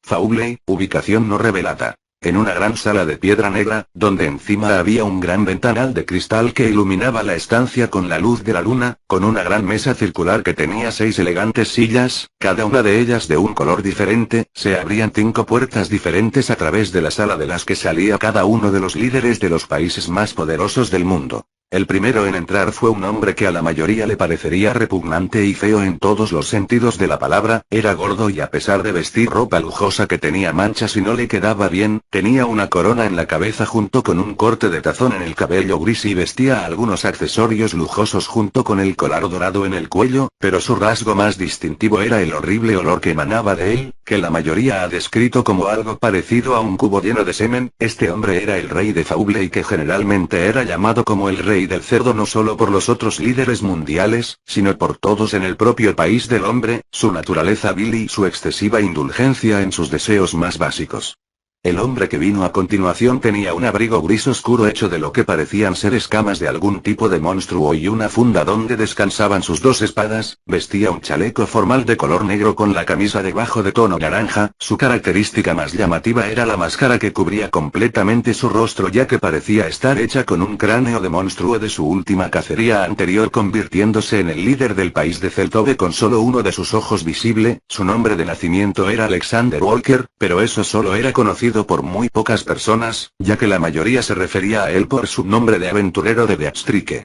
Fauley, ubicación no revelada. En una gran sala de piedra negra, donde encima había un gran ventanal de cristal que iluminaba la estancia con la luz de la luna, con una gran mesa circular que tenía 6 elegantes sillas, cada una de ellas de un color diferente, se abrían 5 puertas diferentes a través de la sala de las que salía cada uno de los líderes de los países más poderosos del mundo. El primero en entrar fue un hombre que a la mayoría le parecería repugnante y feo en todos los sentidos de la palabra, era gordo y a pesar de vestir ropa lujosa que tenía manchas y no le quedaba bien, tenía una corona en la cabeza junto con un corte de tazón en el cabello gris y vestía algunos accesorios lujosos junto con el colar dorado en el cuello, pero su rasgo más distintivo era el horrible olor que emanaba de él, que la mayoría ha descrito como algo parecido a un cubo lleno de semen. Este hombre era el rey de Fauley, que generalmente era llamado como el rey del cerdo no solo por los otros líderes mundiales, sino por todos en el propio país del hombre, su naturaleza vil y su excesiva indulgencia en sus deseos más básicos. El hombre que vino a continuación tenía un abrigo gris oscuro hecho de lo que parecían ser escamas de algún tipo de monstruo y una funda donde descansaban sus 2 espadas, vestía un chaleco formal de color negro con la camisa debajo de tono naranja, su característica más llamativa era la máscara que cubría completamente su rostro ya que parecía estar hecha con un cráneo de monstruo de su última cacería anterior, convirtiéndose en el líder del país de Celtove con solo uno de sus ojos visible. Su nombre de nacimiento era Alexander Walker, pero eso solo era conocido por muy pocas personas, ya que la mayoría se refería a él por su nombre de aventurero de Beatstrike.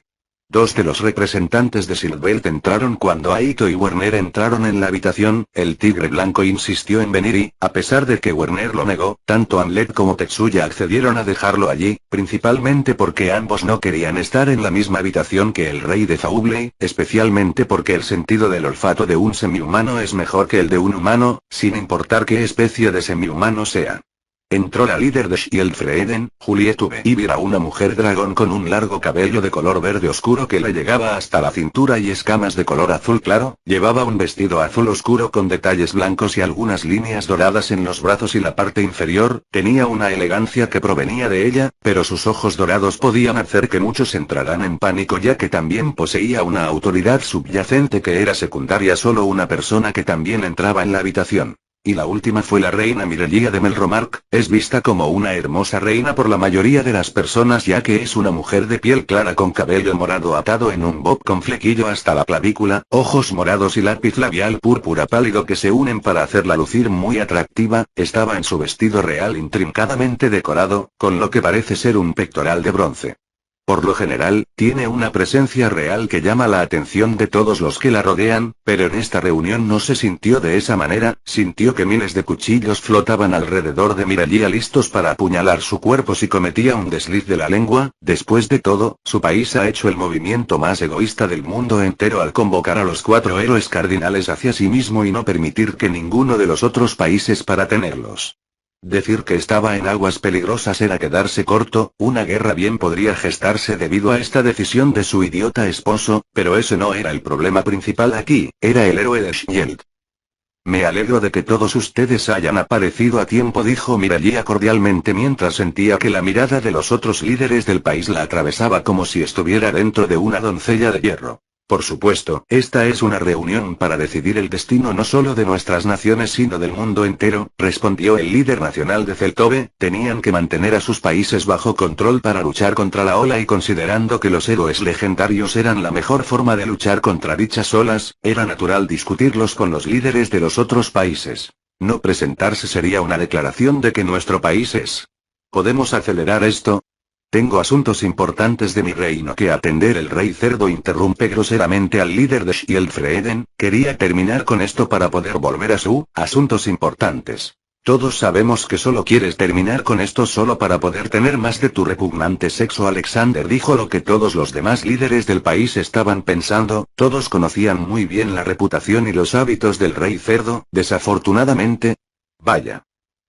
2 de los representantes de Silvelt entraron cuando Aito y Werner entraron en la habitación. El tigre blanco insistió en venir y, a pesar de que Werner lo negó, tanto Amlet como Tetsuya accedieron a dejarlo allí, principalmente porque ambos no querían estar en la misma habitación que el rey de Fauley, especialmente porque el sentido del olfato de un semihumano es mejor que el de un humano, sin importar qué especie de semihumano sea. Entró la líder de Skjöldfreden, Juliet Ivira, una mujer dragón con un largo cabello de color verde oscuro que le llegaba hasta la cintura y escamas de color azul claro, llevaba un vestido azul oscuro con detalles blancos y algunas líneas doradas en los brazos y la parte inferior, tenía una elegancia que provenía de ella, pero sus ojos dorados podían hacer que muchos entraran en pánico ya que también poseía una autoridad subyacente que era secundaria a solo una persona que también entraba en la habitación. Y la última fue la reina Mirelia de Melromark, es vista como una hermosa reina por la mayoría de las personas ya que es una mujer de piel clara con cabello morado atado en un bob con flequillo hasta la clavícula, ojos morados y lápiz labial púrpura pálido que se unen para hacerla lucir muy atractiva. Estaba en su vestido real intrincadamente decorado, con lo que parece ser un pectoral de bronce. Por lo general, tiene una presencia real que llama la atención de todos los que la rodean, pero en esta reunión no se sintió de esa manera, sintió que miles de cuchillos flotaban alrededor de Mirelia listos para apuñalar su cuerpo si cometía un desliz de la lengua. Después de todo, su país ha hecho el movimiento más egoísta del mundo entero al convocar a los 4 héroes cardinales hacia sí mismo y no permitir que ninguno de los otros países para tenerlos. Decir que estaba en aguas peligrosas era quedarse corto, una guerra bien podría gestarse debido a esta decisión de su idiota esposo, pero ese no era el problema principal aquí, era el héroe de Skjöld. Me alegro de que todos ustedes hayan aparecido a tiempo, dijo Mirelia cordialmente mientras sentía que la mirada de los otros líderes del país la atravesaba como si estuviera dentro de una doncella de hierro. Por supuesto, esta es una reunión para decidir el destino no solo de nuestras naciones sino del mundo entero, respondió el líder nacional de Celtove. Tenían que mantener a sus países bajo control para luchar contra la ola y considerando que los héroes legendarios eran la mejor forma de luchar contra dichas olas, era natural discutirlos con los líderes de los otros países. No presentarse sería una declaración de que nuestro país es. ¿Podemos acelerar esto? Tengo asuntos importantes de mi reino que atender. El rey cerdo interrumpe groseramente al líder de Skjöldfreden. Quería terminar con esto para poder volver a su asuntos importantes. Todos sabemos que solo quieres terminar con esto solo para poder tener más de tu repugnante sexo. Alexander dijo lo que todos los demás líderes del país estaban pensando. Todos conocían muy bien la reputación y los hábitos del rey cerdo, desafortunadamente. Vaya.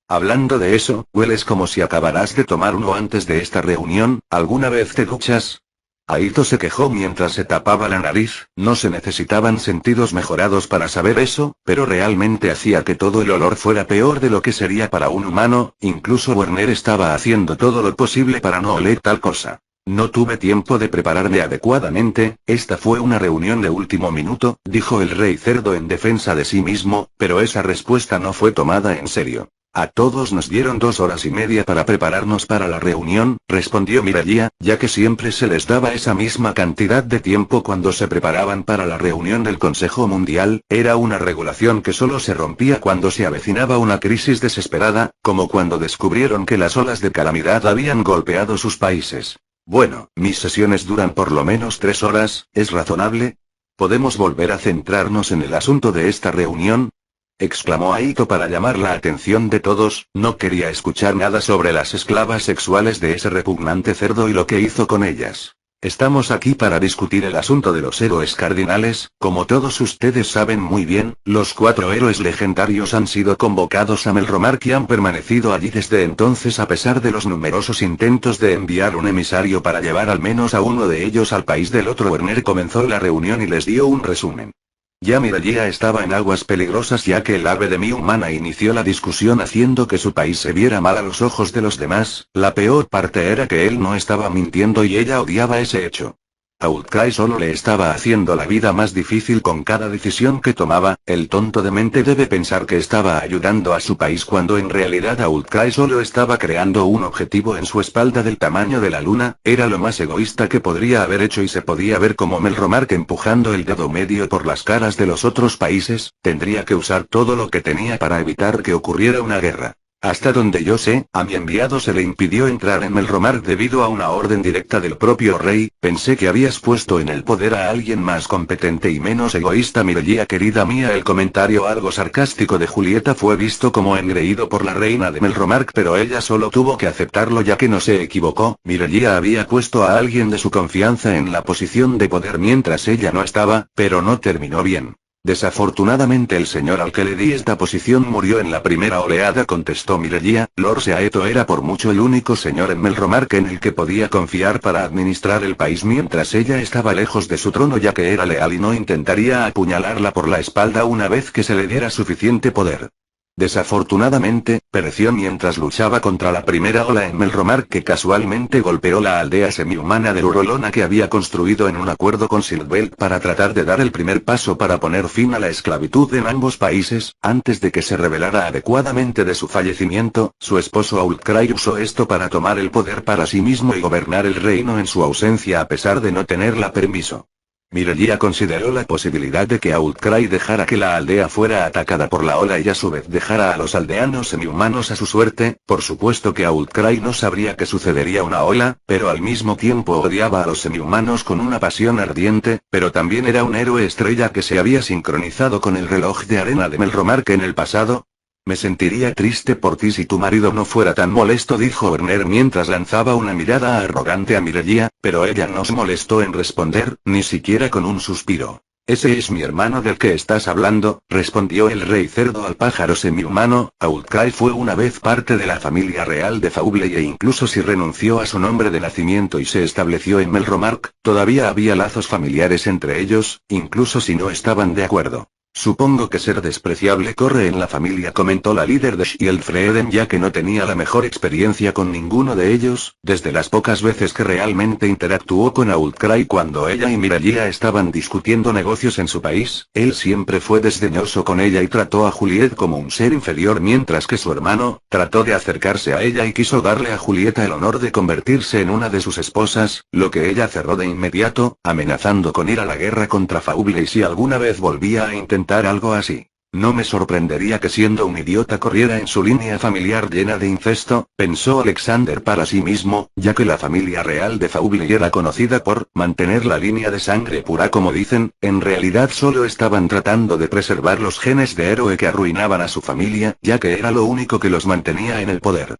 Hablando de eso, hueles como si acabarás de tomar uno antes de esta reunión. ¿Alguna vez te duchas? Aito se quejó mientras se tapaba la nariz. No se necesitaban sentidos mejorados para saber eso, pero realmente hacía que todo el olor fuera peor de lo que sería para un humano. Incluso Werner estaba haciendo todo lo posible para no oler tal cosa. No tuve tiempo de prepararme adecuadamente. Esta fue una reunión de último minuto, dijo el rey cerdo en defensa de sí mismo, pero esa respuesta no fue tomada en serio. A todos nos dieron 2 horas y media para prepararnos para la reunión, respondió Mireia, ya que siempre se les daba esa misma cantidad de tiempo cuando se preparaban para la reunión del Consejo Mundial. Era una regulación que solo se rompía cuando se avecinaba una crisis desesperada, como cuando descubrieron que las olas de calamidad habían golpeado sus países. Bueno, mis sesiones duran por lo menos 3 horas, ¿es razonable? ¿Podemos volver a centrarnos en el asunto de esta reunión?, exclamó Aito para llamar la atención de todos. No quería escuchar nada sobre las esclavas sexuales de ese repugnante cerdo y lo que hizo con ellas. Estamos aquí para discutir el asunto de los héroes cardinales. Como todos ustedes saben muy bien, los 4 héroes legendarios han sido convocados a Melromark y han permanecido allí desde entonces a pesar de los numerosos intentos de enviar un emisario para llevar al menos a uno de ellos al país del otro. Werner comenzó la reunión y les dio un resumen. Ya Mireia estaba en aguas peligrosas ya que el ave de mi humana inició la discusión haciendo que su país se viera mal a los ojos de los demás. La peor parte era que él no estaba mintiendo y ella odiaba ese hecho. Outcry solo le estaba haciendo la vida más difícil con cada decisión que tomaba. El tonto de mente debe pensar que estaba ayudando a su país cuando en realidad Outcry solo estaba creando un objetivo en su espalda del tamaño de la luna. Era lo más egoísta que podría haber hecho y se podía ver como Melromark empujando el dedo medio por las caras de los otros países. Tendría que usar todo lo que tenía para evitar que ocurriera una guerra. Hasta donde yo sé, a mi enviado se le impidió entrar en Melromark debido a una orden directa del propio rey. Pensé que habías puesto en el poder a alguien más competente y menos egoísta. Mireia querida mía, el comentario algo sarcástico de Julieta fue visto como engreído por la reina de Melromark, pero ella solo tuvo que aceptarlo ya que no se equivocó. Mireia había puesto a alguien de su confianza en la posición de poder mientras ella no estaba, pero no terminó bien. Desafortunadamente el señor al que le di esta posición murió en la primera oleada, contestó Mireia. Lord Seaeto era por mucho el único señor en Melromark en el que podía confiar para administrar el país mientras ella estaba lejos de su trono, ya que era leal y no intentaría apuñalarla por la espalda una vez que se le diera suficiente poder. Desafortunadamente, pereció mientras luchaba contra la primera ola en Melromark que casualmente golpeó la aldea semihumana de Urolona que había construido en un acuerdo con Silbelt para tratar de dar el primer paso para poner fin a la esclavitud en ambos países. Antes de que se revelara adecuadamente de su fallecimiento, su esposo Outcry usó esto para tomar el poder para sí mismo y gobernar el reino en su ausencia a pesar de no tenerla permiso. Mireia consideró la posibilidad de que Outcry dejara que la aldea fuera atacada por la ola y a su vez dejara a los aldeanos semihumanos a su suerte. Por supuesto que Outcry no sabría que sucedería una ola, pero al mismo tiempo odiaba a los semihumanos con una pasión ardiente, pero también era un héroe estrella que se había sincronizado con el reloj de arena de Melromark en el pasado. Me sentiría triste por ti si tu marido no fuera tan molesto, dijo Werner mientras lanzaba una mirada arrogante a Mireia, pero ella no se molestó en responder, ni siquiera con un suspiro. Ese es mi hermano del que estás hablando, respondió el rey cerdo al pájaro semihumano. Outcry fue una vez parte de la familia real de Faubley e incluso si renunció a su nombre de nacimiento y se estableció en Melromark, todavía había lazos familiares entre ellos, incluso si no estaban de acuerdo. Supongo que ser despreciable corre en la familia, comentó la líder de Shieldfreden, ya que no tenía la mejor experiencia con ninguno de ellos, desde las pocas veces que realmente interactuó con Outcry cuando ella y Mireia estaban discutiendo negocios en su país. Él siempre fue desdeñoso con ella y trató a Juliet como un ser inferior, mientras que su hermano trató de acercarse a ella y quiso darle a Julieta el honor de convertirse en una de sus esposas, lo que ella cerró de inmediato, amenazando con ir a la guerra contra Faubley si alguna vez volvía a intentar algo así. No me sorprendería que siendo un idiota corriera en su línea familiar llena de incesto, pensó Alexander para sí mismo, ya que la familia real de Faubley era conocida por mantener la línea de sangre pura como dicen. En realidad solo estaban tratando de preservar los genes de héroe que arruinaban a su familia, ya que era lo único que los mantenía en el poder.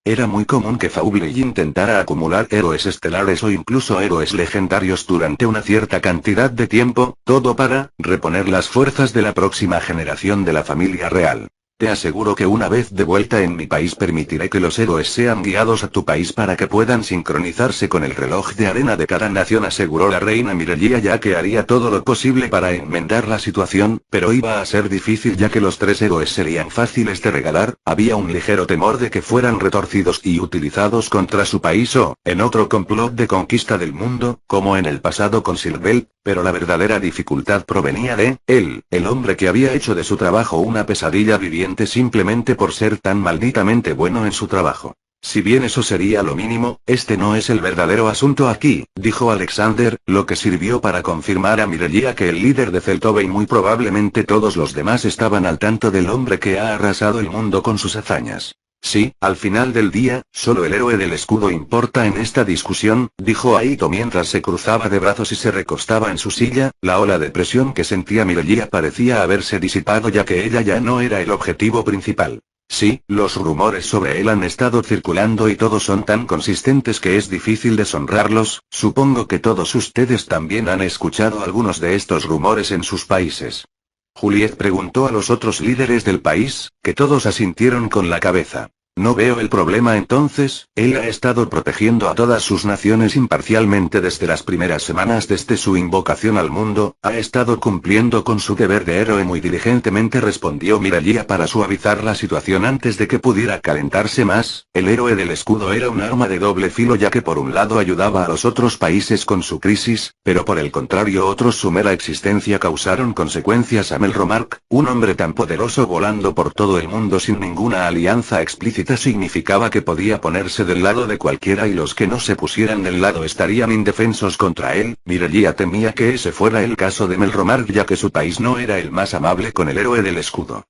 Era muy común que Faubley intentara acumular héroes estelares o incluso héroes legendarios durante una cierta cantidad de tiempo, todo para reponer las fuerzas de la próxima generación de la familia real. Te aseguro que una vez de vuelta en mi país permitiré que los héroes sean guiados a tu país para que puedan sincronizarse con el reloj de arena de cada nación, aseguró la reina Mireia, ya que haría todo lo posible para enmendar la situación, pero iba a ser difícil ya que los 3 héroes serían fáciles de regalar. Había un ligero temor de que fueran retorcidos y utilizados contra su país o, en otro complot de conquista del mundo, como en el pasado con Silbelt, pero la verdadera dificultad provenía de él, el hombre que había hecho de su trabajo una pesadilla viviendo gente simplemente por ser tan malditamente bueno en su trabajo. Si bien eso sería lo mínimo, este no es el verdadero asunto aquí, dijo Alexander, lo que sirvió para confirmar a Mirelia que el líder de Zeltove y muy probablemente todos los demás estaban al tanto del hombre que ha arrasado el mundo con sus hazañas. Sí, al final del día, solo el héroe del escudo importa en esta discusión, dijo Aito mientras se cruzaba de brazos y se recostaba en su silla. La ola de presión que sentía Mirelia parecía haberse disipado ya que ella ya no era el objetivo principal. Sí, los rumores sobre él han estado circulando y todos son tan consistentes que es difícil deshonrarlos. Supongo que todos ustedes también han escuchado algunos de estos rumores en sus países. Juliet preguntó a los otros líderes del país, que todos asintieron con la cabeza. No veo el problema entonces, él ha estado protegiendo a todas sus naciones imparcialmente desde las primeras semanas desde su invocación al mundo, ha estado cumpliendo con su deber de héroe muy diligentemente, respondió Mirelia para suavizar la situación antes de que pudiera calentarse más. El héroe del escudo era un arma de doble filo ya que por un lado ayudaba a los otros países con su crisis, pero por el contrario otros su mera existencia causaron consecuencias a Melromark, un hombre tan poderoso volando por todo el mundo sin ninguna alianza explícita significaba que podía ponerse del lado de cualquiera y los que no se pusieran del lado estarían indefensos contra él. Mirelia temía que ese fuera el caso de Melromark ya que su país no era el más amable con el héroe del escudo.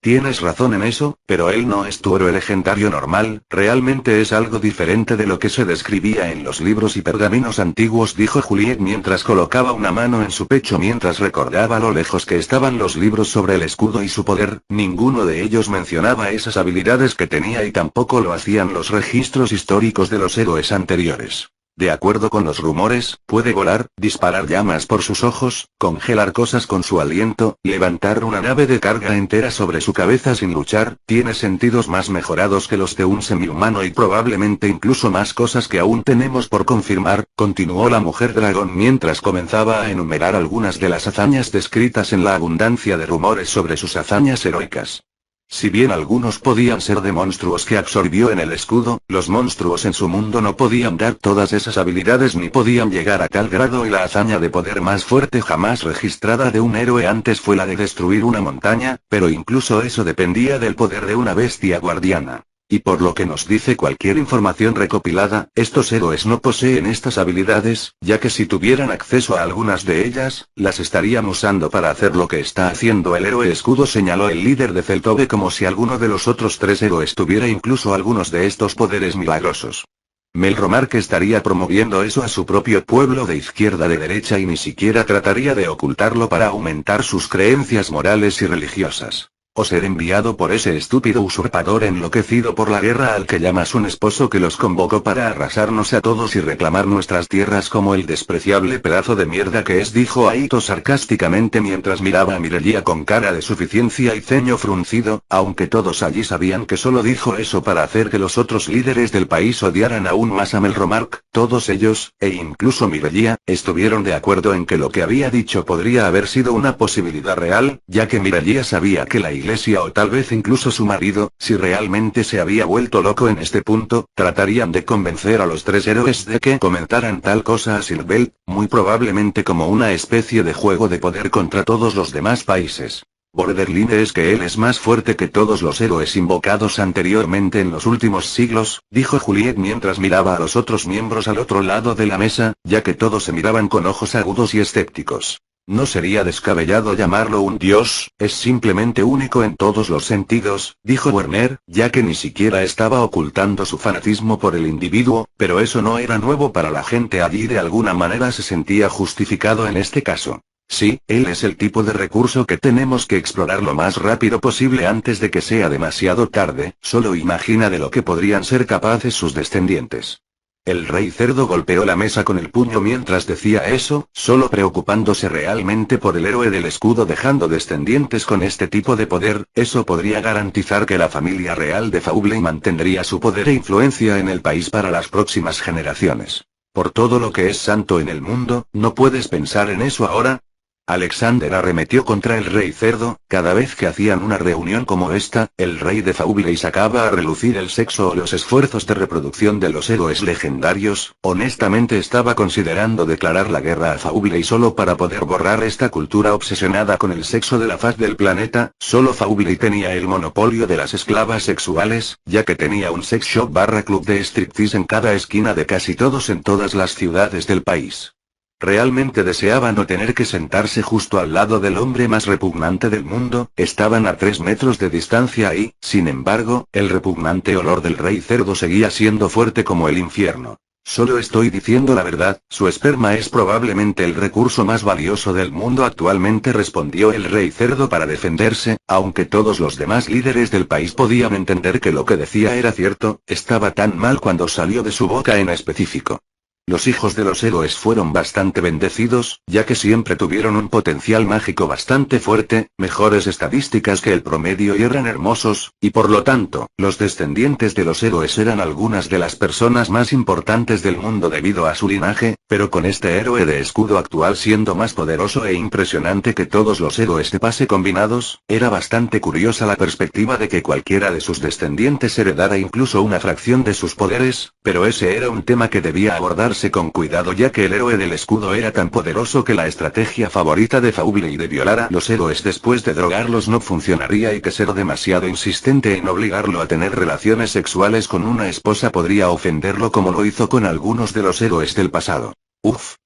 Tienes razón en eso, pero él no es tu héroe legendario normal, realmente es algo diferente de lo que se describía en los libros y pergaminos antiguos, dijo Juliet mientras colocaba una mano en su pecho mientras recordaba lo lejos que estaban los libros sobre el escudo y su poder. Ninguno de ellos mencionaba esas habilidades que tenía y tampoco lo hacían los registros históricos de los héroes anteriores. De acuerdo con los rumores, puede volar, disparar llamas por sus ojos, congelar cosas con su aliento, levantar una nave de carga entera sobre su cabeza sin luchar, tiene sentidos más mejorados que los de un semihumano y probablemente incluso más cosas que aún tenemos por confirmar, continuó la mujer dragón mientras comenzaba a enumerar algunas de las hazañas descritas en la abundancia de rumores sobre sus hazañas heroicas. Si bien algunos podían ser de monstruos que absorbió en el escudo, los monstruos en su mundo no podían dar todas esas habilidades ni podían llegar a tal grado y la hazaña de poder más fuerte jamás registrada de un héroe antes fue la de destruir una montaña, pero incluso eso dependía del poder de una bestia guardiana. Y por lo que nos dice cualquier información recopilada, estos héroes no poseen estas habilidades, ya que si tuvieran acceso a algunas de ellas, las estarían usando para hacer lo que está haciendo el héroe escudo, señaló el líder de Zeltove como si alguno de los otros tres héroes tuviera incluso algunos de estos poderes milagrosos. Melromark estaría promoviendo eso a su propio pueblo de izquierda de derecha y ni siquiera trataría de ocultarlo para aumentar sus creencias morales y religiosas. O ser enviado por ese estúpido usurpador enloquecido por la guerra al que llamas un esposo que los convocó para arrasarnos a todos y reclamar nuestras tierras como el despreciable pedazo de mierda que es, dijo Aito sarcásticamente mientras miraba a Mirelia con cara de suficiencia y ceño fruncido, aunque todos allí sabían que solo dijo eso para hacer que los otros líderes del país odiaran aún más a Melromark. Todos ellos, e incluso Mirelia, estuvieron de acuerdo en que lo que había dicho podría haber sido una posibilidad real, ya que Mirelia sabía que la iglesia o tal vez incluso su marido, si realmente se había vuelto loco en este punto, tratarían de convencer a los tres héroes de que comentaran tal cosa a Silvel, muy probablemente como una especie de juego de poder contra todos los demás países. Borderline es que él es más fuerte que todos los héroes invocados anteriormente en los últimos siglos, dijo Juliet mientras miraba a los otros miembros al otro lado de la mesa, ya que todos se miraban con ojos agudos y escépticos. No sería descabellado llamarlo un dios, es simplemente único en todos los sentidos, dijo Werner, ya que ni siquiera estaba ocultando su fanatismo por el individuo, pero eso no era nuevo para la gente allí, de alguna manera se sentía justificado en este caso. Sí, él es el tipo de recurso que tenemos que explorar lo más rápido posible antes de que sea demasiado tarde, solo imagina de lo que podrían ser capaces sus descendientes. El rey cerdo golpeó la mesa con el puño mientras decía eso, solo preocupándose realmente por el héroe del escudo, dejando descendientes con este tipo de poder. Eso podría garantizar que la familia real de Fauble mantendría su poder e influencia en el país para las próximas generaciones. Por todo lo que es santo en el mundo, ¿no puedes pensar en eso ahora? Alexander arremetió contra el rey cerdo. Cada vez que hacían una reunión como esta, el rey de Faubley sacaba a relucir el sexo o los esfuerzos de reproducción de los héroes legendarios. Honestamente estaba considerando declarar la guerra a Faubley solo para poder borrar esta cultura obsesionada con el sexo de la faz del planeta. Solo Faubley tenía el monopolio de las esclavas sexuales, ya que tenía un sex shop / club de striptease en cada esquina de casi todos en todas las ciudades del país. Realmente deseaba no tener que sentarse justo al lado del hombre más repugnante del mundo. Estaban a 3 metros de distancia y, sin embargo, el repugnante olor del rey cerdo seguía siendo fuerte como el infierno. Solo estoy diciendo la verdad, su esperma es probablemente el recurso más valioso del mundo actualmente, respondió el rey cerdo para defenderse. Aunque todos los demás líderes del país podían entender que lo que decía era cierto, estaba tan mal cuando salió de su boca en específico. Los hijos de los héroes fueron bastante bendecidos, ya que siempre tuvieron un potencial mágico bastante fuerte, mejores estadísticas que el promedio y eran hermosos, y por lo tanto, los descendientes de los héroes eran algunas de las personas más importantes del mundo debido a su linaje, pero con este héroe de escudo actual siendo más poderoso e impresionante que todos los héroes de pase combinados, era bastante curiosa la perspectiva de que cualquiera de sus descendientes heredara incluso una fracción de sus poderes, pero ese era un tema que debía abordarse con cuidado, ya que el héroe del escudo era tan poderoso que la estrategia favorita de Faubley de violar a los héroes después de drogarlos no funcionaría y que ser demasiado insistente en obligarlo a tener relaciones sexuales con una esposa podría ofenderlo como lo hizo con algunos de los héroes del pasado.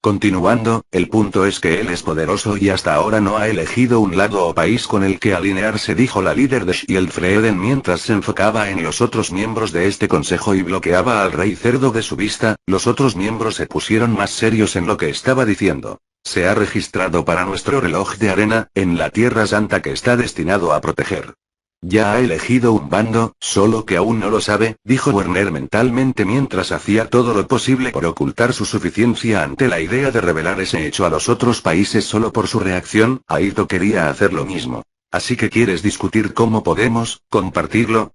Continuando, el punto es que él es poderoso y hasta ahora no ha elegido un lado o país con el que alinearse, dijo la líder de Shieldfreden mientras se enfocaba en los otros miembros de este consejo y bloqueaba al rey cerdo de su vista. Los otros miembros se pusieron más serios en lo que estaba diciendo. Se ha registrado para nuestro reloj de arena, en la Tierra Santa que está destinado a proteger. Ya ha elegido un bando, solo que aún no lo sabe, dijo Werner mentalmente mientras hacía todo lo posible por ocultar su suficiencia ante la idea de revelar ese hecho a los otros países solo por su reacción. Aito quería hacer lo mismo. Así que ¿quieres discutir cómo podemos compartirlo?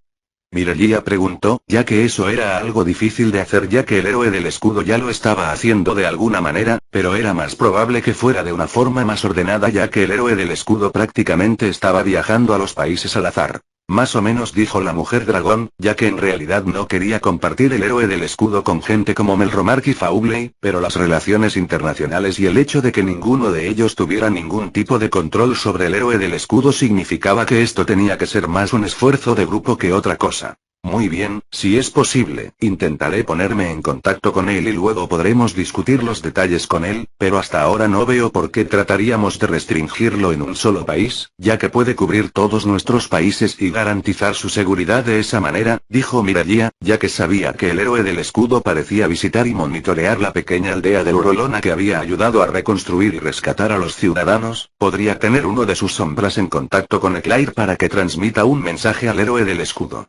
Mirelia preguntó, ya que eso era algo difícil de hacer ya que el héroe del escudo ya lo estaba haciendo de alguna manera, pero era más probable que fuera de una forma más ordenada ya que el héroe del escudo prácticamente estaba viajando a los países al azar. Más o menos, dijo la mujer dragón, ya que en realidad no quería compartir el héroe del escudo con gente como Melromark y Faubley, pero las relaciones internacionales y el hecho de que ninguno de ellos tuviera ningún tipo de control sobre el héroe del escudo significaba que esto tenía que ser más un esfuerzo de grupo que otra cosa. Muy bien, si es posible, intentaré ponerme en contacto con él y luego podremos discutir los detalles con él, pero hasta ahora no veo por qué trataríamos de restringirlo en un solo país, ya que puede cubrir todos nuestros países y garantizar su seguridad de esa manera, dijo Mirelia, ya que sabía que el héroe del escudo parecía visitar y monitorear la pequeña aldea de Urolona que había ayudado a reconstruir y rescatar a los ciudadanos. Podría tener uno de sus sombras en contacto con Eclair para que transmita un mensaje al héroe del escudo.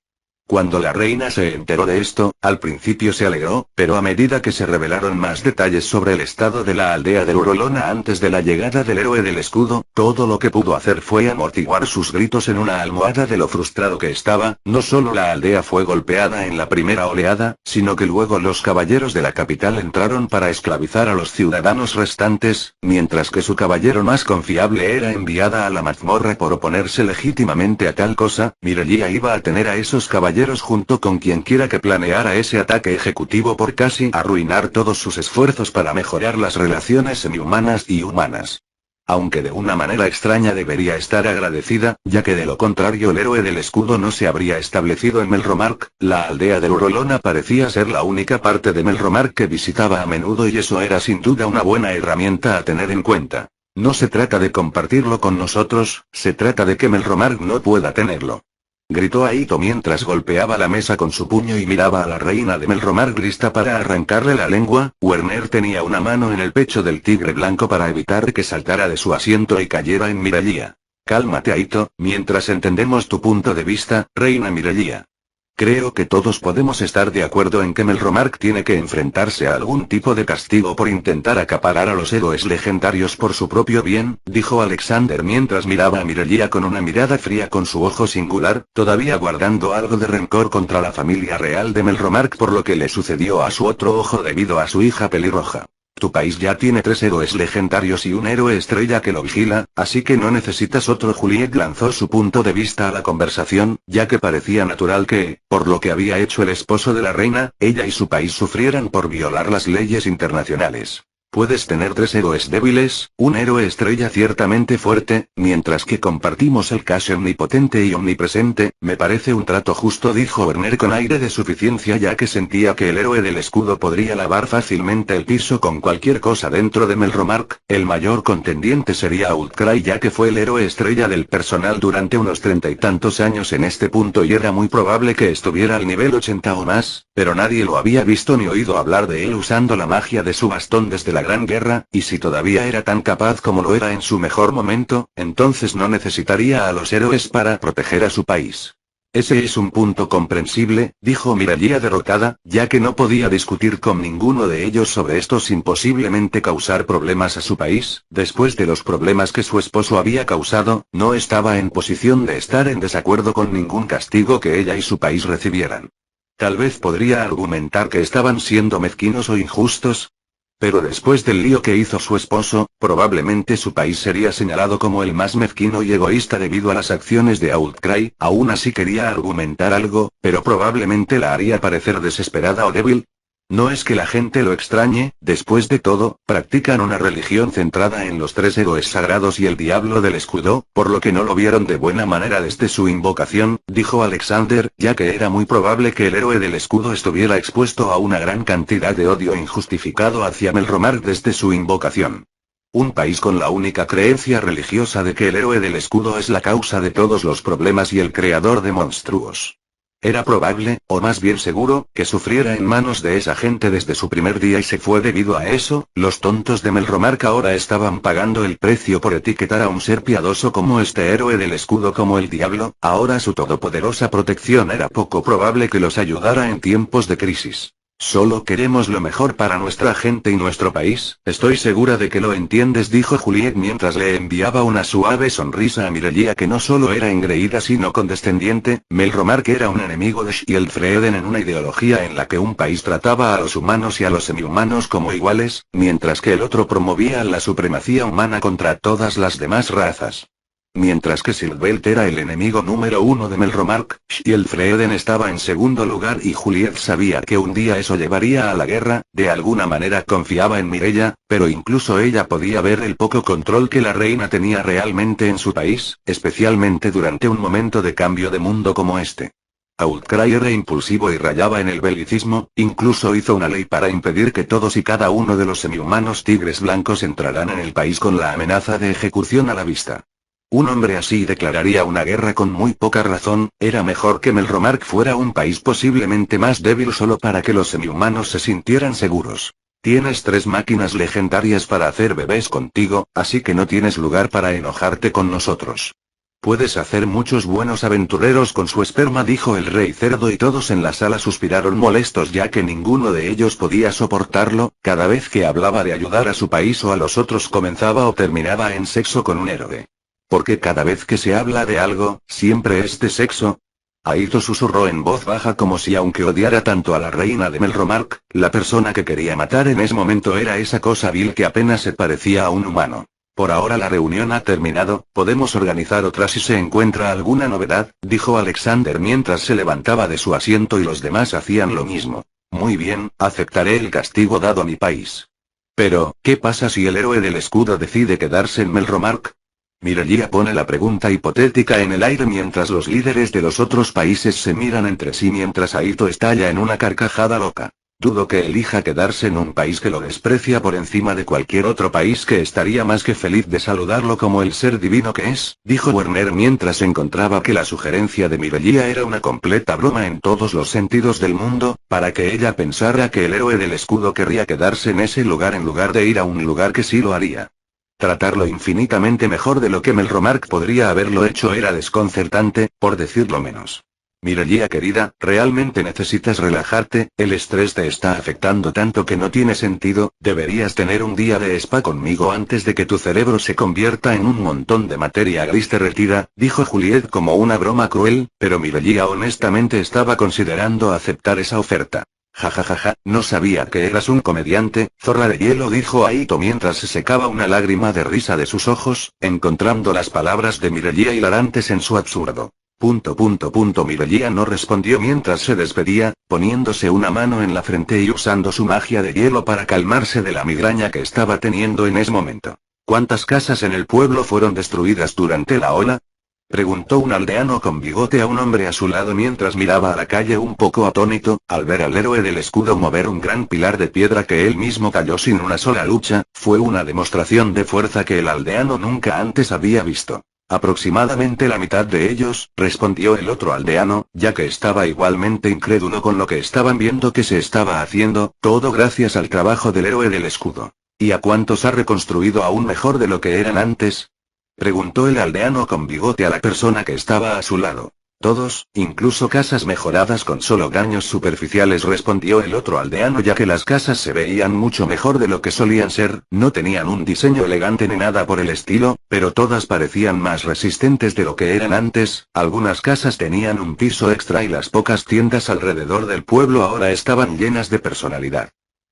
Cuando la reina se enteró de esto, al principio se alegró, pero a medida que se revelaron más detalles sobre el estado de la aldea de Urolona antes de la llegada del héroe del escudo, todo lo que pudo hacer fue amortiguar sus gritos en una almohada de lo frustrado que estaba. No solo la aldea fue golpeada en la primera oleada, sino que luego los caballeros de la capital entraron para esclavizar a los ciudadanos restantes, mientras que su caballero más confiable era enviada a la mazmorra por oponerse legítimamente a tal cosa. Mirelia iba a tener a esos caballeros junto con quienquiera que planeara ese ataque ejecutivo por casi arruinar todos sus esfuerzos para mejorar las relaciones semi-humanas y humanas. Aunque de una manera extraña debería estar agradecida, ya que de lo contrario el héroe del escudo no se habría establecido en Melromark. La aldea de Urolona parecía ser la única parte de Melromark que visitaba a menudo y eso era sin duda una buena herramienta a tener en cuenta. No se trata de compartirlo con nosotros, se trata de que Melromark no pueda tenerlo. Gritó Aito mientras golpeaba la mesa con su puño y miraba a la reina de Melromark lista para arrancarle la lengua. Werner tenía una mano en el pecho del tigre blanco para evitar que saltara de su asiento y cayera en Mirelia. Cálmate Aito, mientras entendemos tu punto de vista, reina Mirelia. Creo que todos podemos estar de acuerdo en que Melromark tiene que enfrentarse a algún tipo de castigo por intentar acaparar a los héroes legendarios por su propio bien, dijo Alexander mientras miraba a Mirelia con una mirada fría con su ojo singular, todavía guardando algo de rencor contra la familia real de Melromark por lo que le sucedió a su otro ojo debido a su hija pelirroja. Tu país ya tiene 3 héroes legendarios y un héroe estrella que lo vigila, así que no necesitas otro. Juliet lanzó su punto de vista a la conversación, ya que parecía natural que, por lo que había hecho el esposo de la reina, ella y su país sufrieran por violar las leyes internacionales. Puedes tener 3 héroes débiles, un héroe estrella ciertamente fuerte, mientras que compartimos el casi omnipotente y omnipresente. Me parece un trato justo, dijo Werner con aire de suficiencia, ya que sentía que el héroe del escudo podría lavar fácilmente el piso con cualquier cosa dentro de Melromark. El mayor contendiente sería Outcry, ya que fue el héroe estrella del personal durante unos 30 y tantos años en este punto y era muy probable que estuviera al nivel 80 o más, pero nadie lo había visto ni oído hablar de él usando la magia de su bastón desde la Gran Guerra, y si todavía era tan capaz como lo era en su mejor momento, entonces no necesitaría a los héroes para proteger a su país. Ese es un punto comprensible, dijo Mireia derrotada, ya que no podía discutir con ninguno de ellos sobre esto sin posiblemente causar problemas a su país. Después de los problemas que su esposo había causado, no estaba en posición de estar en desacuerdo con ningún castigo que ella y su país recibieran. Tal vez podría argumentar que estaban siendo mezquinos o injustos, pero después del lío que hizo su esposo, probablemente su país sería señalado como el más mezquino y egoísta debido a las acciones de Outcry. Aún así quería argumentar algo, pero probablemente la haría parecer desesperada o débil. No es que la gente lo extrañe, después de todo, practican una religión centrada en los 3 héroes sagrados y el diablo del escudo, por lo que no lo vieron de buena manera desde su invocación, dijo Alexander, ya que era muy probable que el héroe del escudo estuviera expuesto a una gran cantidad de odio injustificado hacia Melromark desde su invocación. Un país con la única creencia religiosa de que el héroe del escudo es la causa de todos los problemas y el creador de monstruos. Era probable, o más bien seguro, que sufriera en manos de esa gente desde su primer día y se fue debido a eso. Los tontos de Melromark ahora estaban pagando el precio por etiquetar a un ser piadoso como este héroe del escudo como el diablo. Ahora su todopoderosa protección era poco probable que los ayudara en tiempos de crisis. Solo queremos lo mejor para nuestra gente y nuestro país. Estoy segura de que lo entiendes, dijo Juliet mientras le enviaba una suave sonrisa a Mireia que no solo era engreída sino condescendiente. Melromark era un enemigo de Skjöldfreden en una ideología en la que un país trataba a los humanos y a los semihumanos como iguales, mientras que el otro promovía la supremacía humana contra todas las demás razas. Mientras que Sylvelt era el enemigo número 1 de Melromark, Skjöldfreden estaba en segundo lugar y Juliet sabía que un día eso llevaría a la guerra. De alguna manera confiaba en Mireia, pero incluso ella podía ver el poco control que la reina tenía realmente en su país, especialmente durante un momento de cambio de mundo como este. Outcry era impulsivo y rayaba en el belicismo, incluso hizo una ley para impedir que todos y cada uno de los semihumanos tigres blancos entraran en el país con la amenaza de ejecución a la vista. Un hombre así declararía una guerra con muy poca razón. Era mejor que Melromark fuera un país posiblemente más débil solo para que los semihumanos se sintieran seguros. Tienes 3 máquinas legendarias para hacer bebés contigo, así que no tienes lugar para enojarte con nosotros. Puedes hacer muchos buenos aventureros con su esperma, dijo el rey cerdo y todos en la sala suspiraron molestos ya que ninguno de ellos podía soportarlo. Cada vez que hablaba de ayudar a su país o a los otros comenzaba o terminaba en sexo con un héroe. Porque cada vez que se habla de algo, siempre es de sexo. Aito susurró en voz baja como si aunque odiara tanto a la reina de Melromark, la persona que quería matar en ese momento era esa cosa vil que apenas se parecía a un humano. Por ahora la reunión ha terminado, podemos organizar otra si se encuentra alguna novedad, dijo Alexander mientras se levantaba de su asiento y los demás hacían lo mismo. Muy bien, aceptaré el castigo dado a mi país. Pero, ¿qué pasa si el héroe del escudo decide quedarse en Melromark? Mireia pone la pregunta hipotética en el aire mientras los líderes de los otros países se miran entre sí mientras Aito estalla en una carcajada loca. Dudo que elija quedarse en un país que lo desprecia por encima de cualquier otro país que estaría más que feliz de saludarlo como el ser divino que es, dijo Werner mientras encontraba que la sugerencia de Mireia era una completa broma en todos los sentidos del mundo, para que ella pensara que el héroe del escudo querría quedarse en ese lugar en lugar de ir a un lugar que sí lo haría. Tratarlo infinitamente mejor de lo que Melromark podría haberlo hecho era desconcertante, por decirlo menos. Mireia querida, realmente necesitas relajarte, el estrés te está afectando tanto que no tiene sentido. Deberías tener un día de spa conmigo antes de que tu cerebro se convierta en un montón de materia gris derretida, dijo Juliet como una broma cruel, pero Mireia honestamente estaba considerando aceptar esa oferta. Jajajaja, no sabía que eras un comediante, zorra de hielo, dijo Aito mientras se secaba una lágrima de risa de sus ojos, encontrando las palabras de Mireia hilarantes en su absurdo. Mireia no respondió mientras se despedía, poniéndose una mano en la frente y usando su magia de hielo para calmarse de la migraña que estaba teniendo en ese momento. ¿Cuántas casas en el pueblo fueron destruidas durante la ola? Preguntó un aldeano con bigote a un hombre a su lado mientras miraba a la calle un poco atónito, al ver al héroe del escudo mover un gran pilar de piedra que él mismo cayó sin una sola lucha. Fue una demostración de fuerza que el aldeano nunca antes había visto. Aproximadamente la mitad de ellos, respondió el otro aldeano, ya que estaba igualmente incrédulo con lo que estaban viendo que se estaba haciendo, todo gracias al trabajo del héroe del escudo. ¿Y a cuántos ha reconstruido aún mejor de lo que eran antes? Preguntó el aldeano con bigote a la persona que estaba a su lado. Todos, incluso casas mejoradas con solo daños superficiales, respondió el otro aldeano, ya que las casas se veían mucho mejor de lo que solían ser, no tenían un diseño elegante ni nada por el estilo, pero todas parecían más resistentes de lo que eran antes. Algunas casas tenían un piso extra y las pocas tiendas alrededor del pueblo ahora estaban llenas de personalidad.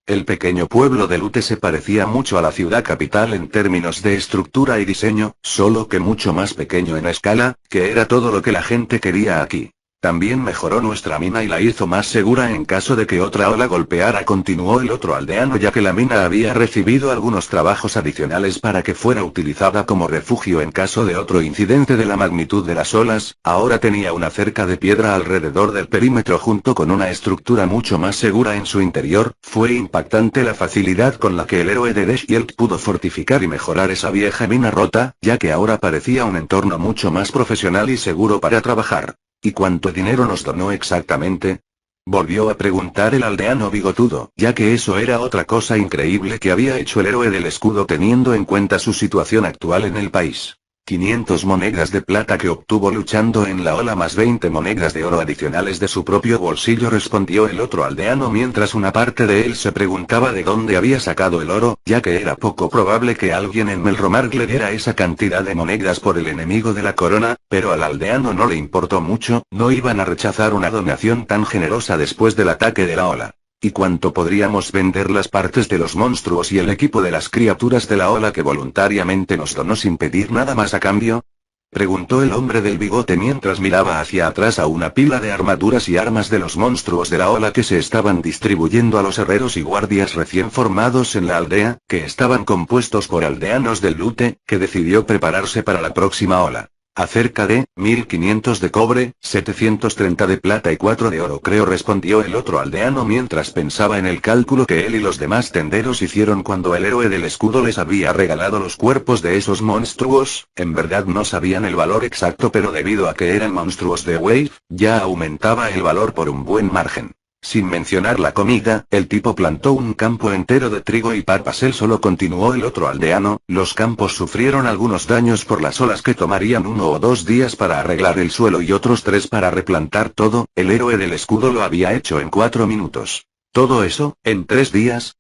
El pequeño pueblo de Lute se parecía mucho a la ciudad capital en términos de estructura y diseño, solo que mucho más pequeño en escala, que era todo lo que la gente quería aquí. También mejoró nuestra mina y la hizo más segura en caso de que otra ola golpeara, continuó el otro aldeano, ya que la mina había recibido algunos trabajos adicionales para que fuera utilizada como refugio en caso de otro incidente de la magnitud de las olas. Ahora tenía una cerca de piedra alrededor del perímetro junto con una estructura mucho más segura en su interior. Fue impactante la facilidad con la que el héroe de Deshield pudo fortificar y mejorar esa vieja mina rota, ya que ahora parecía un entorno mucho más profesional y seguro para trabajar. ¿Y cuánto dinero nos donó exactamente? Volvió a preguntar el aldeano bigotudo, ya que eso era otra cosa increíble que había hecho el héroe del escudo teniendo en cuenta su situación actual en el país. 500 monedas de plata que obtuvo luchando en la ola más 20 monedas de oro adicionales de su propio bolsillo, respondió el otro aldeano mientras una parte de él se preguntaba de dónde había sacado el oro, ya que era poco probable que alguien en Melromark le diera esa cantidad de monedas por el enemigo de la corona, pero al aldeano no le importó mucho, no iban a rechazar una donación tan generosa después del ataque de la ola. ¿Y cuánto podríamos vender las partes de los monstruos y el equipo de las criaturas de la ola que voluntariamente nos donó sin pedir nada más a cambio? Preguntó el hombre del bigote mientras miraba hacia atrás a una pila de armaduras y armas de los monstruos de la ola que se estaban distribuyendo a los herreros y guardias recién formados en la aldea, que estaban compuestos por aldeanos del Lute, que decidió prepararse para la próxima ola. Acerca de 1500 de cobre, 730 de plata y 4 de oro, creo, respondió el otro aldeano mientras pensaba en el cálculo que él y los demás tenderos hicieron cuando el héroe del escudo les había regalado los cuerpos de esos monstruos. En verdad no sabían el valor exacto, pero debido a que eran monstruos de Wave, ya aumentaba el valor por un buen margen. Sin mencionar la comida, el tipo plantó un campo entero de trigo y papas. Él solo, continuó el otro aldeano, los campos sufrieron algunos daños por las olas que tomarían 1 o 2 días para arreglar el suelo y otros 3 para replantar todo. El héroe del escudo lo había hecho en 4 minutos. ¿Todo eso, en 3 días?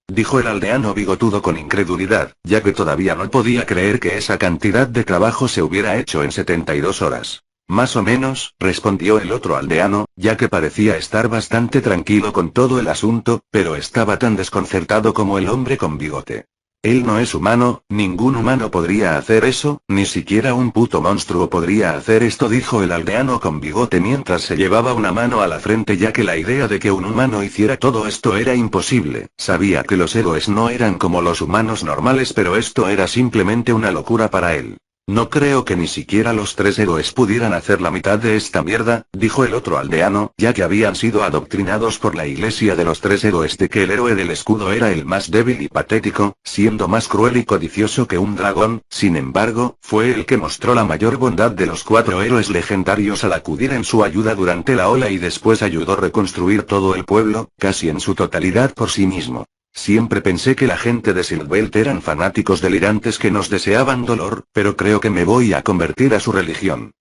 Dijo el aldeano bigotudo con incredulidad, ya que todavía no podía creer que esa cantidad de trabajo se hubiera hecho en 72 horas. Más o menos, respondió el otro aldeano, ya que parecía estar bastante tranquilo con todo el asunto, pero estaba tan desconcertado como el hombre con bigote. Él no es humano, ningún humano podría hacer eso, ni siquiera un puto monstruo podría hacer esto, dijo el aldeano con bigote mientras se llevaba una mano a la frente, ya que la idea de que un humano hiciera todo esto era imposible. Sabía que los héroes no eran como los humanos normales, pero esto era simplemente una locura para él. No creo que ni siquiera los 3 héroes pudieran hacer la mitad de esta mierda, dijo el otro aldeano, ya que habían sido adoctrinados por la iglesia de los 3 héroes de que el héroe del escudo era el más débil y patético, siendo más cruel y codicioso que un dragón. Sin embargo, fue el que mostró la mayor bondad de los 4 héroes legendarios al acudir en su ayuda durante la ola y después ayudó a reconstruir todo el pueblo, casi en su totalidad por sí mismo. Siempre pensé que la gente de Silvelt eran fanáticos delirantes que nos deseaban dolor, pero creo que me voy a convertir a su religión.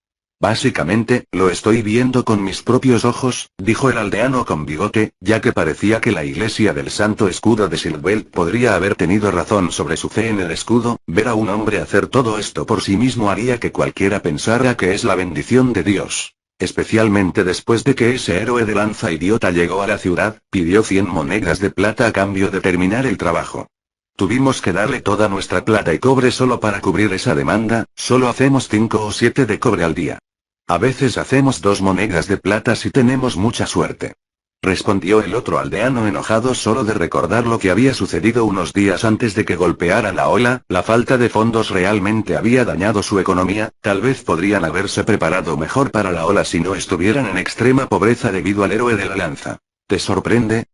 Básicamente, lo estoy viendo con mis propios ojos, dijo el aldeano con bigote, ya que parecía que la iglesia del Santo Escudo de Silvelt podría haber tenido razón sobre su fe en el escudo. Ver a un hombre hacer todo esto por sí mismo haría que cualquiera pensara que es la bendición de Dios. Especialmente después de que ese héroe de lanza idiota llegó a la ciudad, pidió 100 monedas de plata a cambio de terminar el trabajo. Tuvimos que darle toda nuestra plata y cobre solo para cubrir esa demanda, solo hacemos 5 o 7 de cobre al día. A veces hacemos 2 monedas de plata si tenemos mucha suerte. Respondió el otro aldeano enojado solo de recordar lo que había sucedido unos días antes de que golpeara la ola. La falta de fondos realmente había dañado su economía, tal vez podrían haberse preparado mejor para la ola si no estuvieran en extrema pobreza debido al héroe de la lanza. ¿Te sorprende?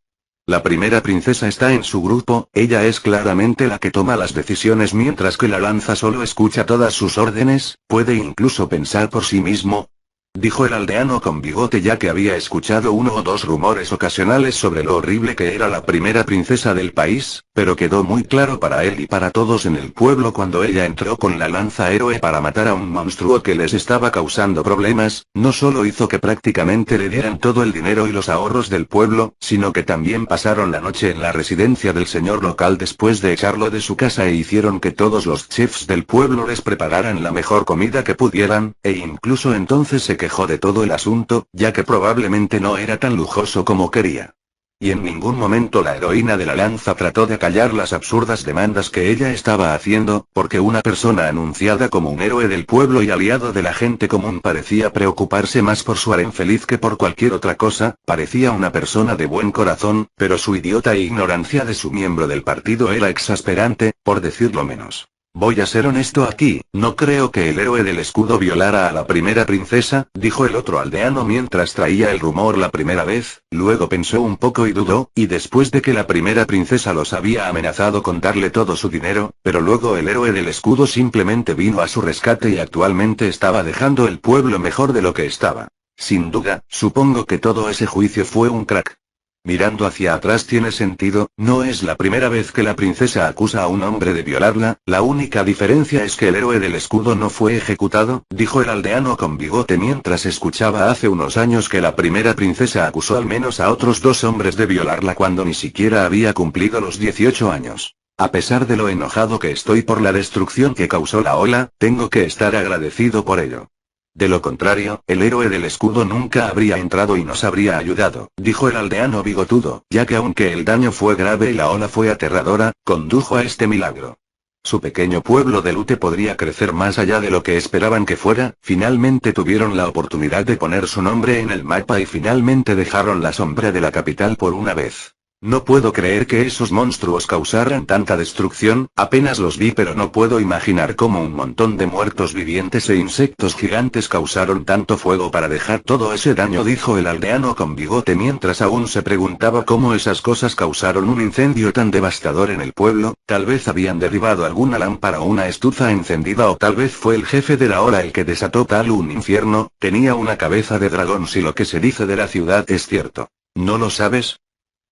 La primera princesa está en su grupo, ella es claramente la que toma las decisiones mientras que la lanza solo escucha todas sus órdenes, puede incluso pensar por sí mismo. Dijo el aldeano con bigote ya que había escuchado 1 o 2 rumores ocasionales sobre lo horrible que era la primera princesa del país, pero quedó muy claro para él y para todos en el pueblo cuando ella entró con la lanza héroe para matar a un monstruo que les estaba causando problemas. No solo hizo que prácticamente le dieran todo el dinero y los ahorros del pueblo, sino que también pasaron la noche en la residencia del señor local después de echarlo de su casa e hicieron que todos los chefs del pueblo les prepararan la mejor comida que pudieran, e incluso entonces se quejó de todo el asunto, ya que probablemente no era tan lujoso como quería. Y en ningún momento la heroína de la lanza trató de acallar las absurdas demandas que ella estaba haciendo, porque una persona anunciada como un héroe del pueblo y aliado de la gente común parecía preocuparse más por su harén feliz que por cualquier otra cosa. Parecía una persona de buen corazón, pero su idiota e ignorancia de su miembro del partido era exasperante, por decirlo menos. Voy a ser honesto aquí, no creo que el héroe del escudo violara a la primera princesa, dijo el otro aldeano mientras traía el rumor la primera vez. Luego pensó un poco y dudó, y después de que la primera princesa los había amenazado con darle todo su dinero, pero luego el héroe del escudo simplemente vino a su rescate y actualmente estaba dejando el pueblo mejor de lo que estaba. Sin duda, supongo que todo ese juicio fue un crack. Mirando hacia atrás tiene sentido, no es la primera vez que la princesa acusa a un hombre de violarla, la única diferencia es que el héroe del escudo no fue ejecutado, dijo el aldeano con bigote mientras escuchaba hace unos años que la primera princesa acusó al menos a otros 2 hombres de violarla cuando ni siquiera había cumplido los 18 años. A pesar de lo enojado que estoy por la destrucción que causó la ola, tengo que estar agradecido por ello. De lo contrario, el héroe del escudo nunca habría entrado y nos habría ayudado, dijo el aldeano bigotudo, ya que aunque el daño fue grave y la ola fue aterradora, condujo a este milagro. Su pequeño pueblo de Lute podría crecer más allá de lo que esperaban que fuera. Finalmente tuvieron la oportunidad de poner su nombre en el mapa y finalmente dejaron la sombra de la capital por una vez. No puedo creer que esos monstruos causaran tanta destrucción, apenas los vi pero no puedo imaginar cómo un montón de muertos vivientes e insectos gigantes causaron tanto fuego para dejar todo ese daño, dijo el aldeano con bigote mientras aún se preguntaba cómo esas cosas causaron un incendio tan devastador en el pueblo. Tal vez habían derribado alguna lámpara o una estufa encendida o tal vez fue el jefe de la ola el que desató tal un infierno. Tenía una cabeza de dragón si lo que se dice de la ciudad es cierto. ¿No lo sabes?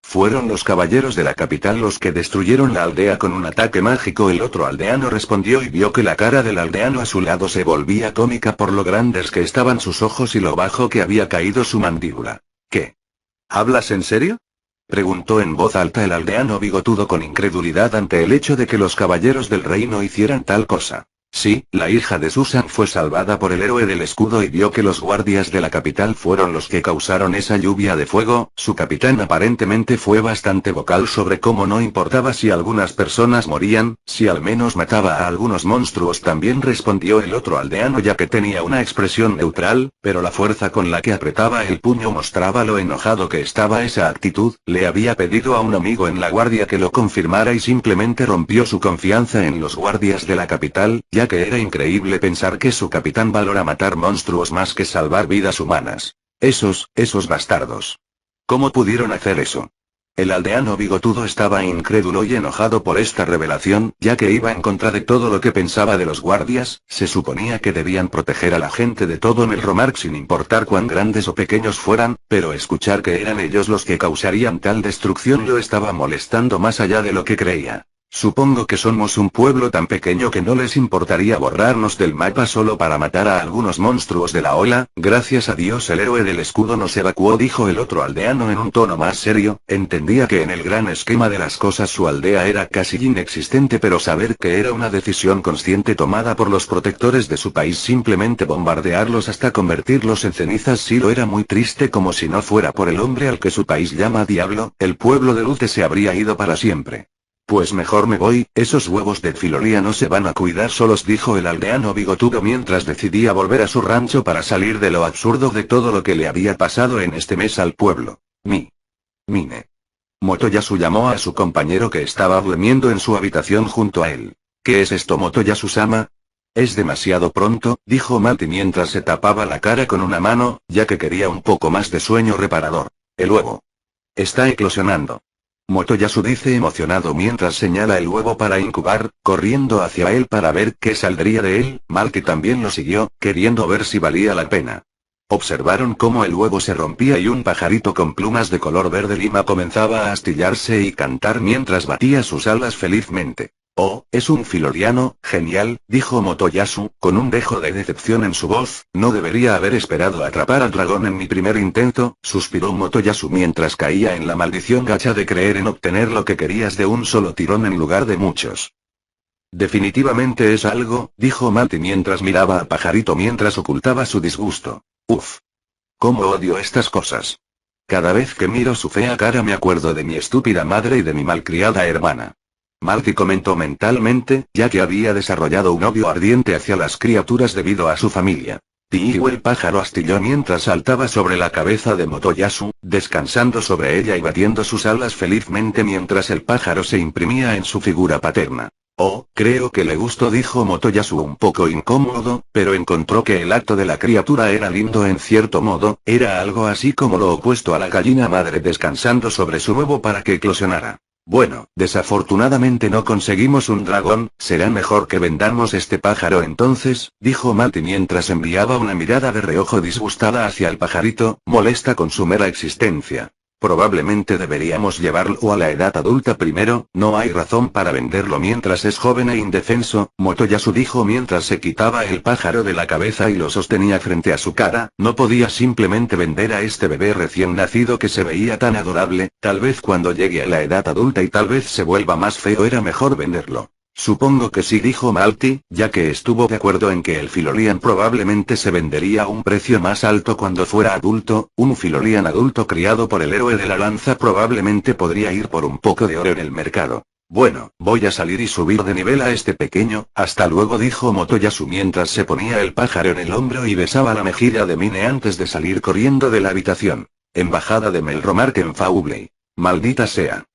Fueron los caballeros de la capital los que destruyeron la aldea con un ataque mágico. El otro aldeano respondió y vio que la cara del aldeano a su lado se volvía cómica por lo grandes que estaban sus ojos y lo bajo que había caído su mandíbula. ¿Qué? ¿Hablas en serio? Preguntó en voz alta el aldeano bigotudo con incredulidad ante el hecho de que los caballeros del reino hicieran tal cosa. Sí, la hija de Susan fue salvada por el héroe del escudo y vio que los guardias de la capital fueron los que causaron esa lluvia de fuego. Su capitán aparentemente fue bastante vocal sobre cómo no importaba si algunas personas morían, si al menos mataba a algunos monstruos. También respondió el otro aldeano ya que tenía una expresión neutral, pero la fuerza con la que apretaba el puño mostraba lo enojado que estaba esa actitud. Le había pedido a un amigo en la guardia que lo confirmara y simplemente rompió su confianza en los guardias de la capital, ya que era increíble pensar que su capitán valora matar monstruos más que salvar vidas humanas. Esos bastardos. ¿Cómo pudieron hacer eso? El aldeano bigotudo estaba incrédulo y enojado por esta revelación, ya que iba en contra de todo lo que pensaba de los guardias. Se suponía que debían proteger a la gente de todo Melromark sin importar cuán grandes o pequeños fueran, pero escuchar que eran ellos los que causarían tal destrucción lo estaba molestando más allá de lo que creía. Supongo que somos un pueblo tan pequeño que no les importaría borrarnos del mapa solo para matar a algunos monstruos de la ola. Gracias a Dios el héroe del escudo nos evacuó, dijo el otro aldeano en un tono más serio. Entendía que en el gran esquema de las cosas su aldea era casi inexistente, pero saber que era una decisión consciente tomada por los protectores de su país simplemente bombardearlos hasta convertirlos en cenizas sí lo era muy triste, como si no fuera por el hombre al que su país llama diablo, el pueblo de Lute se habría ido para siempre. Pues mejor me voy, esos huevos de Filoría no se van a cuidar solos, dijo el aldeano bigotudo mientras decidía volver a su rancho para salir de lo absurdo de todo lo que le había pasado en este mes al pueblo. Mine. Motoyasu llamó a su compañero que estaba durmiendo en su habitación junto a él. ¿Qué es esto, Motoyasu-sama? Es demasiado pronto, dijo Mati mientras se tapaba la cara con una mano, ya que quería un poco más de sueño reparador. El huevo está eclosionando. Motoyasu dice emocionado mientras señala el huevo para incubar, corriendo hacia él para ver qué saldría de él. Malky también lo siguió, queriendo ver si valía la pena. Observaron cómo el huevo se rompía y un pajarito con plumas de color verde lima comenzaba a astillarse y cantar mientras batía sus alas felizmente. Oh, es un filoriano, genial, dijo Motoyasu, con un dejo de decepción en su voz. No debería haber esperado atrapar al dragón en mi primer intento, suspiró Motoyasu mientras caía en la maldición gacha de creer en obtener lo que querías de un solo tirón en lugar de muchos. Definitivamente es algo, dijo Mati mientras miraba al pajarito mientras ocultaba su disgusto. Uf. Cómo odio estas cosas. Cada vez que miro su fea cara me acuerdo de mi estúpida madre y de mi malcriada hermana. Malky comentó mentalmente, ya que había desarrollado un odio ardiente hacia las criaturas debido a su familia. Tiu el pájaro astilló mientras saltaba sobre la cabeza de Motoyasu, descansando sobre ella y batiendo sus alas felizmente mientras el pájaro se imprimía en su figura paterna. Oh, creo que le gustó, dijo Motoyasu un poco incómodo, pero encontró que el acto de la criatura era lindo en cierto modo, era algo así como lo opuesto a la gallina madre descansando sobre su huevo para que eclosionara. Bueno, desafortunadamente no conseguimos un dragón, será mejor que vendamos este pájaro entonces, dijo Mati mientras enviaba una mirada de reojo disgustada hacia el pajarito, molesta con su mera existencia. Probablemente deberíamos llevarlo a la edad adulta primero, no hay razón para venderlo mientras es joven e indefenso, Motoyasu dijo mientras se quitaba el pájaro de la cabeza y lo sostenía frente a su cara. No podía simplemente vender a este bebé recién nacido que se veía tan adorable, tal vez cuando llegue a la edad adulta y tal vez se vuelva más feo era mejor venderlo. Supongo que sí, dijo Malty, ya que estuvo de acuerdo en que el Filolian probablemente se vendería a un precio más alto cuando fuera adulto. Un Filolian adulto criado por el héroe de la lanza probablemente podría ir por un poco de oro en el mercado. Bueno, voy a salir y subir de nivel a este pequeño, hasta luego, dijo Motoyasu mientras se ponía el pájaro en el hombro y besaba la mejilla de Mine antes de salir corriendo de la habitación. Embajada de Melromark en Faubley. Maldita sea.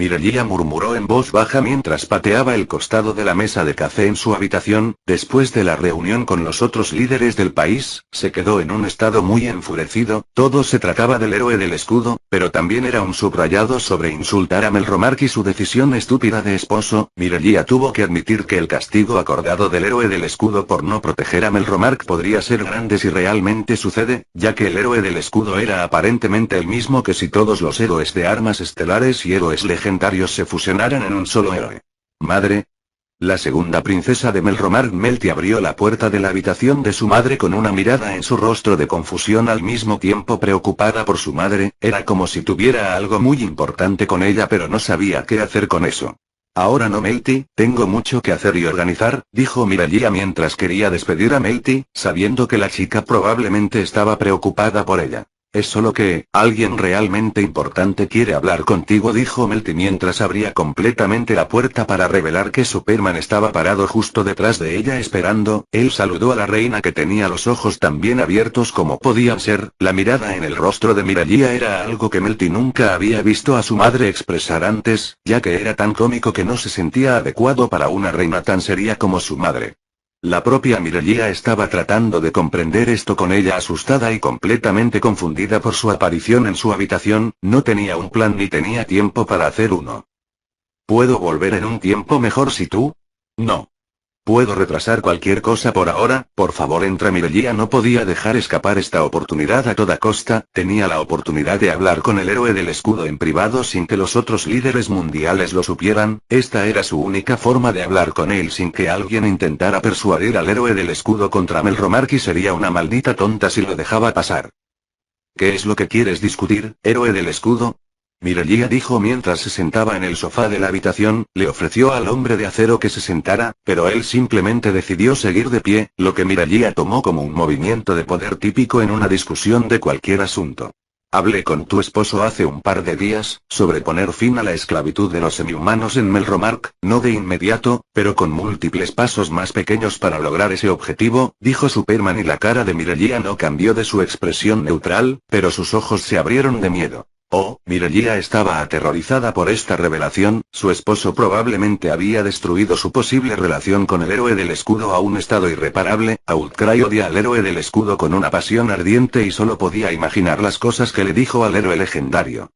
Mirelia murmuró en voz baja mientras pateaba el costado de la mesa de café en su habitación. Después de la reunión con los otros líderes del país, se quedó en un estado muy enfurecido. Todo se trataba del héroe del escudo, pero también era un subrayado sobre insultar a Melromark y su decisión estúpida de esposo. Mirelia tuvo que admitir que el castigo acordado del héroe del escudo por no proteger a Melromark podría ser grande si realmente sucede, ya que el héroe del escudo era aparentemente el mismo que si todos los héroes de armas estelares y héroes legendarios se fusionaran en un solo héroe. Madre. La segunda princesa de Melromark, Melty, abrió la puerta de la habitación de su madre con una mirada en su rostro de confusión al mismo tiempo preocupada por su madre. Era como si tuviera algo muy importante con ella pero no sabía qué hacer con eso. Ahora no, Melty, tengo mucho que hacer y organizar, dijo Mirelia mientras quería despedir a Melty, sabiendo que la chica probablemente estaba preocupada por ella. Es solo que, alguien realmente importante quiere hablar contigo, dijo Melty mientras abría completamente la puerta para revelar que Superman estaba parado justo detrás de ella esperando. Él saludó a la reina que tenía los ojos tan bien abiertos como podían ser. La mirada en el rostro de Mirelia era algo que Melty nunca había visto a su madre expresar antes, ya que era tan cómico que no se sentía adecuado para una reina tan seria como su madre. La propia Mirelia estaba tratando de comprender esto con ella asustada y completamente confundida por su aparición en su habitación. No tenía un plan ni tenía tiempo para hacer uno. ¿Puedo volver en un tiempo mejor si tú? No. Puedo retrasar cualquier cosa por ahora, por favor entra. Mireia no podía dejar escapar esta oportunidad a toda costa, tenía la oportunidad de hablar con el héroe del escudo en privado sin que los otros líderes mundiales lo supieran, esta era su única forma de hablar con él sin que alguien intentara persuadir al héroe del escudo contra Melromark y sería una maldita tonta si lo dejaba pasar. ¿Qué es lo que quieres discutir, héroe del escudo? Mireia dijo mientras se sentaba en el sofá de la habitación, le ofreció al hombre de acero que se sentara, pero él simplemente decidió seguir de pie, lo que Mireia tomó como un movimiento de poder típico en una discusión de cualquier asunto. Hablé con tu esposo hace un par de días, sobre poner fin a la esclavitud de los semihumanos en Melromark, no de inmediato, pero con múltiples pasos más pequeños para lograr ese objetivo, dijo Superman y la cara de Mireia no cambió de su expresión neutral, pero sus ojos se abrieron de miedo. Oh, Mireia estaba aterrorizada por esta revelación, su esposo probablemente había destruido su posible relación con el héroe del escudo a un estado irreparable, Outcry odia al héroe del escudo con una pasión ardiente y solo podía imaginar las cosas que le dijo al héroe legendario.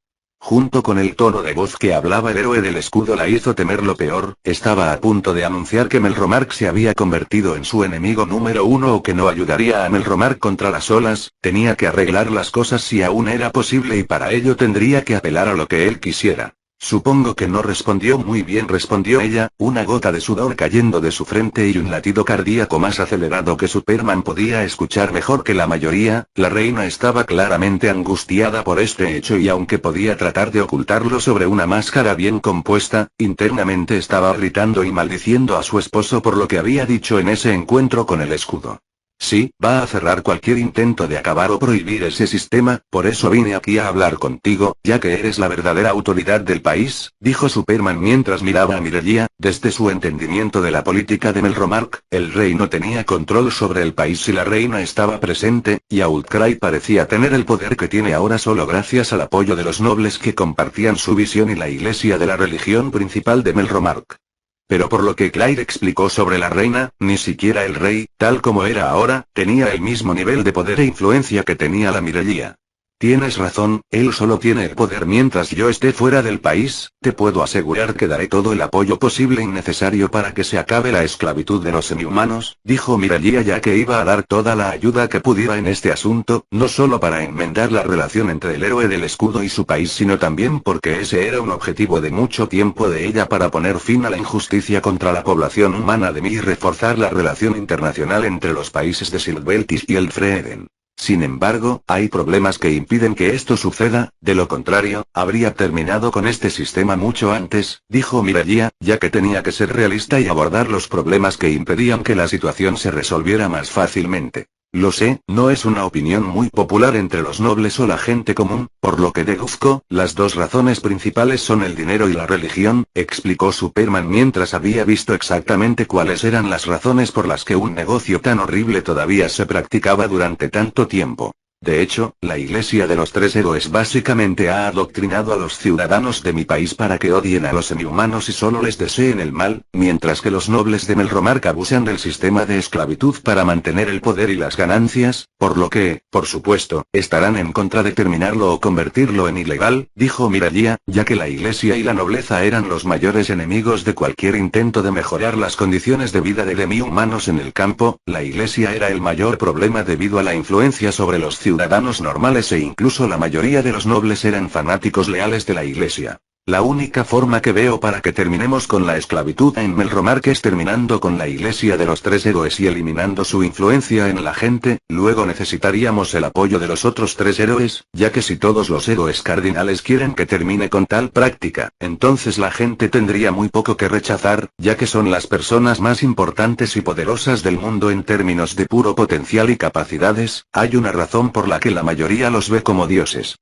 Junto con el tono de voz que hablaba el héroe del escudo la hizo temer lo peor, estaba a punto de anunciar que Melromark se había convertido en su enemigo número uno o que no ayudaría a Melromark contra las olas, tenía que arreglar las cosas si aún era posible y para ello tendría que apelar a lo que él quisiera. Supongo que no respondió muy bien, respondió ella, una gota de sudor cayendo de su frente y un latido cardíaco más acelerado que Superman podía escuchar mejor que la mayoría. La reina estaba claramente angustiada por este hecho y aunque podía tratar de ocultarlo sobre una máscara bien compuesta, internamente estaba gritando y maldiciendo a su esposo por lo que había dicho en ese encuentro con el escudo. Sí, va a cerrar cualquier intento de acabar o prohibir ese sistema, por eso vine aquí a hablar contigo, ya que eres la verdadera autoridad del país, dijo Superman mientras miraba a Mireia. Desde su entendimiento de la política de Melromark, el rey no tenía control sobre el país si la reina estaba presente, y Outcry parecía tener el poder que tiene ahora solo gracias al apoyo de los nobles que compartían su visión y la iglesia de la religión principal de Melromark. Pero por lo que Claire explicó sobre la reina, ni siquiera el rey, tal como era ahora, tenía el mismo nivel de poder e influencia que tenía la Mireia. Tienes razón, él solo tiene el poder mientras yo esté fuera del país, te puedo asegurar que daré todo el apoyo posible y necesario para que se acabe la esclavitud de los semihumanos, dijo Mireia ya que iba a dar toda la ayuda que pudiera en este asunto, no solo para enmendar la relación entre el héroe del escudo y su país sino también porque ese era un objetivo de mucho tiempo de ella para poner fin a la injusticia contra la población humana de Mí y reforzar la relación internacional entre los países de Silveltis y el Freden. Sin embargo, hay problemas que impiden que esto suceda, de lo contrario, habría terminado con este sistema mucho antes, dijo Mireia, ya que tenía que ser realista y abordar los problemas que impedían que la situación se resolviera más fácilmente. Lo sé, no es una opinión muy popular entre los nobles o la gente común, por lo que deduzco, las dos razones principales son el dinero y la religión, explicó Superman mientras había visto exactamente cuáles eran las razones por las que un negocio tan horrible todavía se practicaba durante tanto tiempo. De hecho, la iglesia de los tres héroes básicamente ha adoctrinado a los ciudadanos de mi país para que odien a los semihumanos y solo les deseen el mal, mientras que los nobles de Melromark abusan del sistema de esclavitud para mantener el poder y las ganancias, por lo que, por supuesto, estarán en contra de terminarlo o convertirlo en ilegal, dijo Mireia, ya que la iglesia y la nobleza eran los mayores enemigos de cualquier intento de mejorar las condiciones de vida de demi-humanos en el campo. La iglesia era el mayor problema debido a la influencia sobre los ciudadanos normales e incluso la mayoría de los nobles eran fanáticos leales de la iglesia. La única forma que veo para que terminemos con la esclavitud en Melromark es terminando con la iglesia de los tres héroes y eliminando su influencia en la gente, luego necesitaríamos el apoyo de los otros tres héroes, ya que si todos los héroes cardinales quieren que termine con tal práctica, entonces la gente tendría muy poco que rechazar, ya que son las personas más importantes y poderosas del mundo en términos de puro potencial y capacidades. Hay una razón por la que la mayoría los ve como dioses.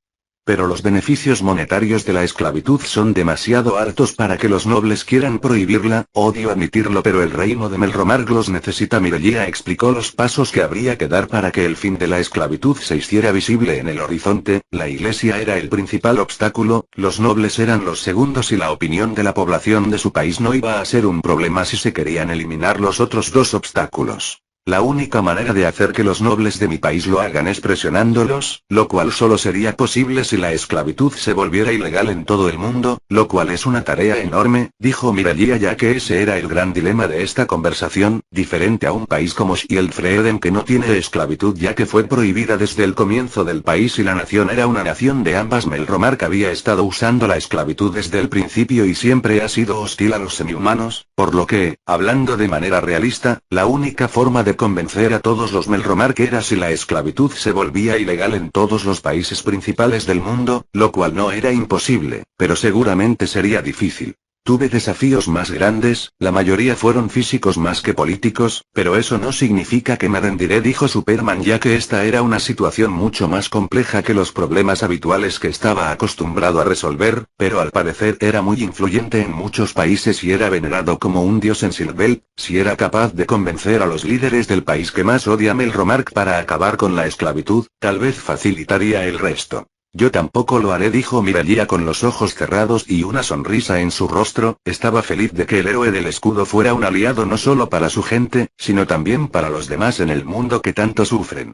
Pero los beneficios monetarios de la esclavitud son demasiado altos para que los nobles quieran prohibirla, odio admitirlo pero el reino de Melromark los necesita. Mireia explicó los pasos que habría que dar para que el fin de la esclavitud se hiciera visible en el horizonte. La iglesia era el principal obstáculo, los nobles eran los segundos y la opinión de la población de su país no iba a ser un problema si se querían eliminar los otros dos obstáculos. La única manera de hacer que los nobles de mi país lo hagan es presionándolos, lo cual solo sería posible si la esclavitud se volviera ilegal en todo el mundo, lo cual es una tarea enorme, dijo Miralía, ya que ese era el gran dilema de esta conversación, diferente a un país como Schildfreden que no tiene esclavitud ya que fue prohibida desde el comienzo del país y la nación era una nación de ambas. Melromark había estado usando la esclavitud desde el principio y siempre ha sido hostil a los semihumanos, por lo que, hablando de manera realista, la única forma de convencer a todos los Melromark era si la esclavitud se volvía ilegal en todos los países principales del mundo, lo cual no era imposible, pero seguramente sería difícil. Tuve desafíos más grandes, la mayoría fueron físicos más que políticos, pero eso no significa que me rendiré, dijo Superman, ya que esta era una situación mucho más compleja que los problemas habituales que estaba acostumbrado a resolver, pero al parecer era muy influyente en muchos países y era venerado como un dios en Silvel. Si era capaz de convencer a los líderes del país que más odia a Melromark para acabar con la esclavitud, tal vez facilitaría el resto. Yo tampoco lo haré, dijo Miralía con los ojos cerrados y una sonrisa en su rostro. Estaba feliz de que el héroe del escudo fuera un aliado no solo para su gente, sino también para los demás en el mundo que tanto sufren.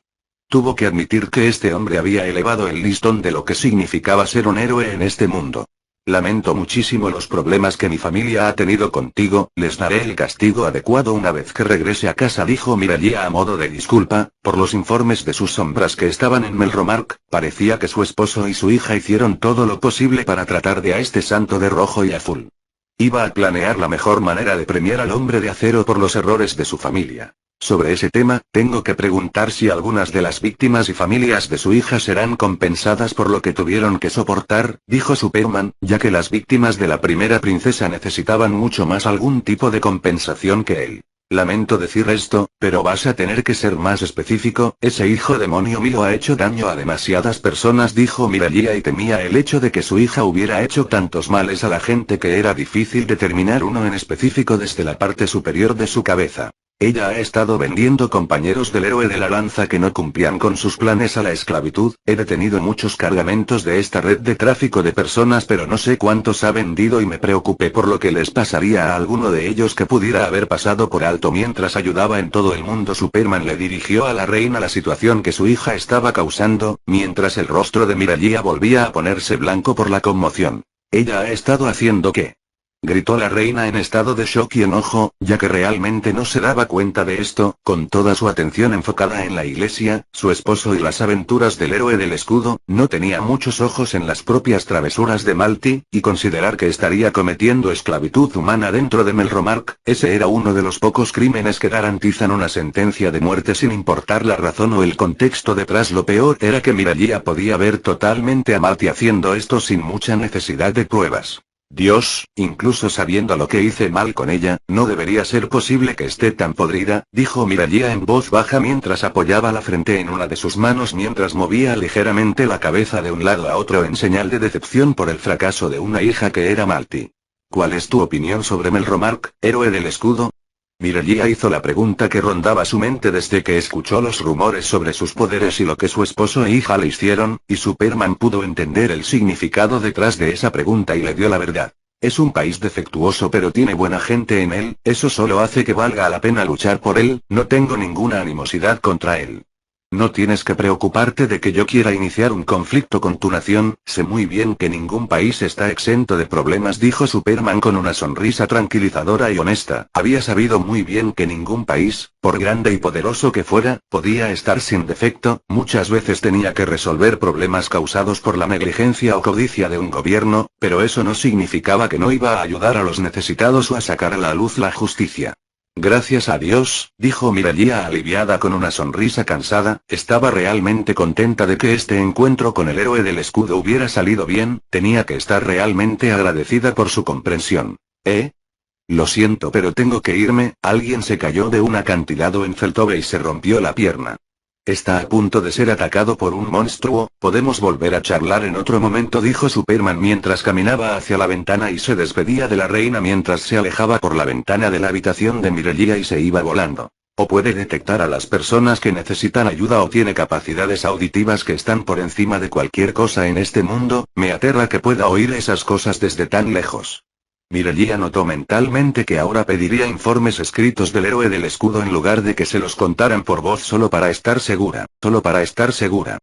Tuvo que admitir que este hombre había elevado el listón de lo que significaba ser un héroe en este mundo. Lamento muchísimo los problemas que mi familia ha tenido contigo, les daré el castigo adecuado una vez que regrese a casa, dijo Miralía a modo de disculpa, por los informes de sus sombras que estaban en Melromark. Parecía que su esposo y su hija hicieron todo lo posible para tratar de a este santo de rojo y azul. Iba a planear la mejor manera de premiar al hombre de acero por los errores de su familia. Sobre ese tema, tengo que preguntar si algunas de las víctimas y familias de su hija serán compensadas por lo que tuvieron que soportar, dijo Superman, ya que las víctimas de la primera princesa necesitaban mucho más algún tipo de compensación que él. Lamento decir esto, pero vas a tener que ser más específico. Ese hijo demonio mío ha hecho daño a demasiadas personas, dijo Miralía, y temía el hecho de que su hija hubiera hecho tantos males a la gente que era difícil determinar uno en específico desde la parte superior de su cabeza. Ella ha estado vendiendo compañeros del héroe de la lanza que no cumplían con sus planes a la esclavitud. He detenido muchos cargamentos de esta red de tráfico de personas, pero no sé cuántos ha vendido y me preocupé por lo que les pasaría a alguno de ellos que pudiera haber pasado por alto mientras ayudaba en todo el mundo. Superman le dirigió a la reina la situación que su hija estaba causando, mientras el rostro de Miralía volvía a ponerse blanco por la conmoción. ¿Ella ha estado haciendo qué?, gritó la reina en estado de shock y enojo, ya que realmente no se daba cuenta de esto. Con toda su atención enfocada en la iglesia, su esposo y las aventuras del héroe del escudo, no tenía muchos ojos en las propias travesuras de Malti, y considerar que estaría cometiendo esclavitud humana dentro de Melromark. Ese era uno de los pocos crímenes que garantizan una sentencia de muerte sin importar la razón o el contexto detrás. Lo peor era que Miralía podía ver totalmente a Malti haciendo esto sin mucha necesidad de pruebas. Dios, incluso sabiendo lo que hice mal con ella, no debería ser posible que esté tan podrida, dijo Miralía en voz baja mientras apoyaba la frente en una de sus manos mientras movía ligeramente la cabeza de un lado a otro en señal de decepción por el fracaso de una hija que era Malti. ¿Cuál es tu opinión sobre Melromark, héroe del escudo? Miralía hizo la pregunta que rondaba su mente desde que escuchó los rumores sobre sus poderes y lo que su esposo e hija le hicieron, y Superman pudo entender el significado detrás de esa pregunta y le dio la verdad. Es un país defectuoso pero tiene buena gente en él, eso solo hace que valga la pena luchar por él. No tengo ninguna animosidad contra él. No tienes que preocuparte de que yo quiera iniciar un conflicto con tu nación, sé muy bien que ningún país está exento de problemas, dijo Superman con una sonrisa tranquilizadora y honesta. Había sabido muy bien que ningún país, por grande y poderoso que fuera, podía estar sin defecto. Muchas veces tenía que resolver problemas causados por la negligencia o codicia de un gobierno, pero eso no significaba que no iba a ayudar a los necesitados o a sacar a la luz la justicia. Gracias a Dios, dijo Miralía aliviada con una sonrisa cansada. Estaba realmente contenta de que este encuentro con el héroe del escudo hubiera salido bien. Tenía que estar realmente agradecida por su comprensión. Lo siento, pero tengo que irme. Alguien se cayó de un acantilado en Feltove y se rompió la pierna. Está a punto de ser atacado por un monstruo. Podemos volver a charlar en otro momento, dijo Superman mientras caminaba hacia la ventana y se despedía de la reina mientras se alejaba por la ventana de la habitación de Miralía y se iba volando. O puede detectar a las personas que necesitan ayuda o tiene capacidades auditivas que están por encima de cualquier cosa en este mundo. Me aterra que pueda oír esas cosas desde tan lejos. Mireia notó mentalmente que ahora pediría informes escritos del héroe del escudo en lugar de que se los contaran por voz solo para estar segura, solo para estar segura.